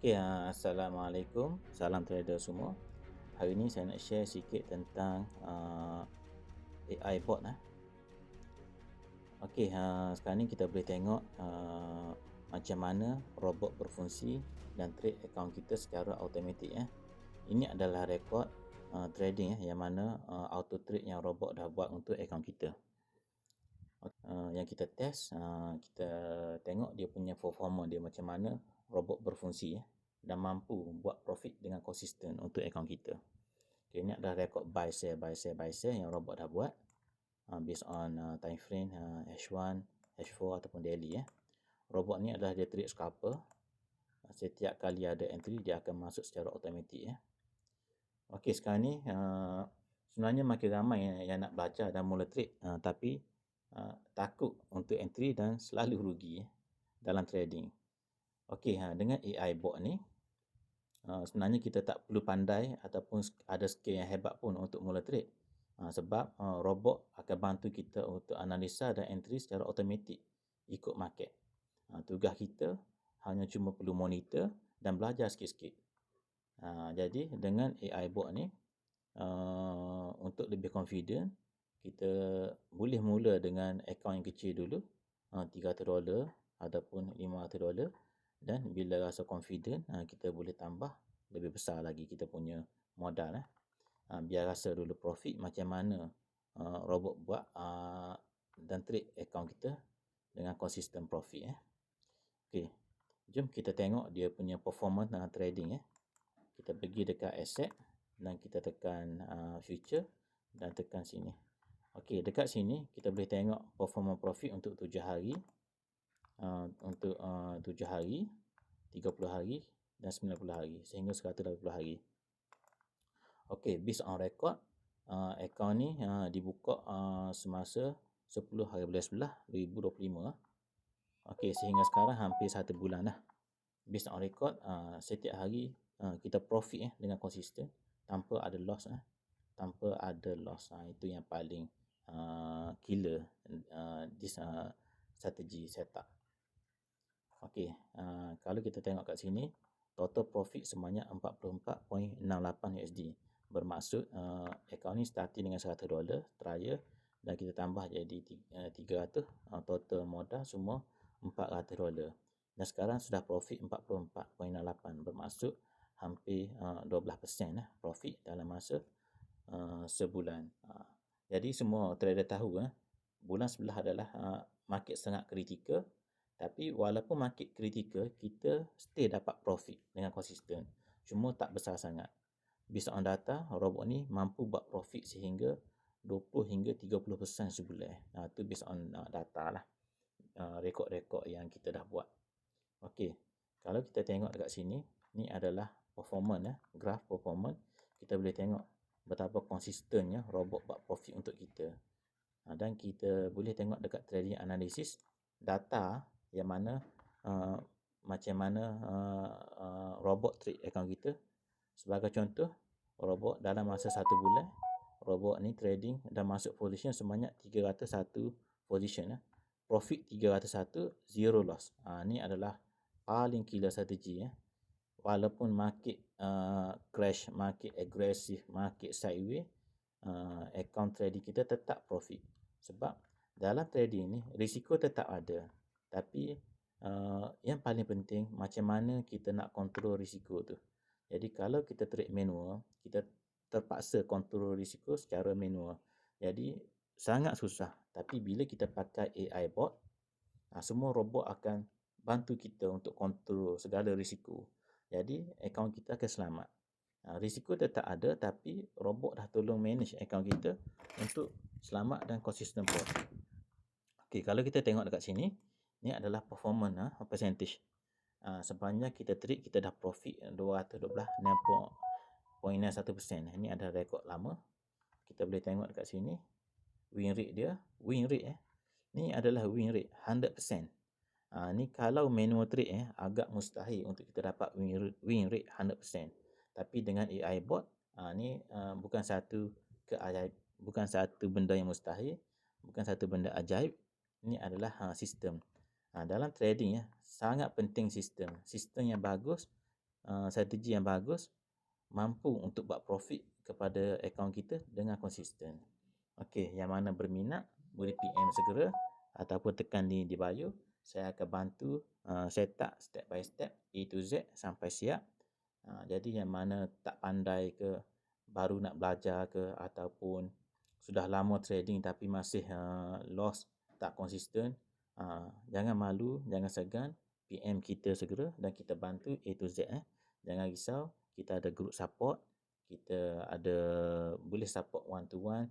Okey, Assalamualaikum. Salam trader semua. Hari ini saya nak share sikit tentang AI bot. Okey, sekarang ni kita boleh tengok macam mana robot berfungsi dan trade akaun kita secara automatik. Ini adalah rekod trading yang mana auto trade yang robot dah buat untuk akaun kita. Yang kita test, kita tengok dia punya performa dia macam mana robot berfungsi dan mampu buat profit dengan konsisten untuk akaun kita. Okay, ini adalah rekod buy sell yang robot dah buat based on time frame H1, H4 ataupun daily. Robot ni adalah dia trade scalper. Setiap kali ada entry dia akan masuk secara automatik. Okey, sekarang ni sebenarnya makin ramai yang nak belajar dan mula trade, tapi takut untuk entry dan selalu rugi dalam trading. Okey, dengan AI bot ni sebenarnya kita tak perlu pandai ataupun ada skill yang hebat pun untuk mula trade. Sebab robot akan bantu kita untuk analisa dan entry secara automatik ikut market. Tugas kita hanya cuma perlu monitor dan belajar sikit-sikit. Jadi dengan AI bot ni untuk lebih confident, kita boleh mula dengan akaun yang kecil dulu, $300 ataupun $500, dan bila rasa confident kita boleh tambah lebih besar lagi kita punya modal. Biar rasa dulu profit macam mana robot buat dan trade akaun kita dengan konsisten profit. Okey, jom kita tengok dia punya performance dalam trading. Kita pergi dekat asset dan kita tekan future dan tekan sini. Okey, dekat sini kita boleh tengok performance profit untuk 7 hari, untuk 7 hari, 30 hari dan 90 hari sehingga 180 hari. Okey, based on record, akaun ni dibuka semasa 10 hari bulan 11 2025. Okey, sehingga sekarang hampir 1 bulan dah. Based on record, setiap hari kita profit dengan konsisten tanpa ada loss. Tanpa ada loss. Itu yang paling killer this strategi setup. Okey, kalau kita tengok kat sini, total profit sebanyak $44.68. Bermaksud akaun ni starting dengan $100 trial dan kita tambah jadi 300, total modal semua $400. Dan sekarang sudah profit 44.68, bermaksud hampir 12% profit dalam masa sebulan. Jadi semua trader tahu bulan 11 adalah market sangat kritikal, tapi walaupun market kritikal, kita still dapat profit dengan konsisten, cuma tak besar sangat. Based on data, robot ni mampu buat profit sehingga 20 hingga 30% sebulan. Itu based on data lah, rekod-rekod yang kita dah buat. Okey, kalau kita tengok dekat sini, ni adalah performance, graph performance. Kita boleh tengok betapa konsistennya robot buat profit untuk kita. Dan kita boleh tengok dekat trading analysis data yang mana macam mana robot trade akaun kita. Sebagai contoh, robot dalam masa 1 bulan, robot ni trading dan masuk position sebanyak 301 position. Profit 301, zero loss. Ni adalah paling killer strategi. Walaupun market crash, market agresif, market sideways, account trading kita tetap profit. Sebab dalam trading ni risiko tetap ada, tapi yang paling penting macam mana kita nak kontrol risiko tu. Jadi kalau kita trade manual, kita terpaksa kontrol risiko secara manual. Jadi sangat susah. Tapi bila kita pakai AI bot, semua robot akan bantu kita untuk kontrol segala risiko. Jadi akaun kita akan selamat. Risiko tetap ada, tapi robot dah tolong manage akaun kita untuk selamat dan konsisten profit. Okey, kalau kita tengok dekat sini, ni adalah performance percentage. Sebanyak kita trade, kita dah profit 212.91%. Ini adalah rekod lama. Kita boleh tengok dekat sini win rate dia. Win rate ni adalah win rate 100%. Ni kalau manual trade agak mustahil untuk kita dapat win rate 100%. Tapi dengan AI bot, ni bukan satu benda yang mustahil, bukan satu benda ajaib. Ini adalah sistem. Dalam trading sangat penting sistem. Sistem yang bagus strategi yang bagus, mampu untuk buat profit kepada akaun kita dengan konsisten. Okey, yang mana berminat boleh PM segera ataupun tekan link di bio. Saya akan bantu set up step by step A to Z sampai siap. Jadi yang mana tak pandai ke, baru nak belajar ke, ataupun sudah lama trading tapi masih loss, tak konsisten, jangan malu, jangan segan, PM kita segera dan kita bantu A to Z. Jangan risau, kita ada group support, kita ada boleh support one to one,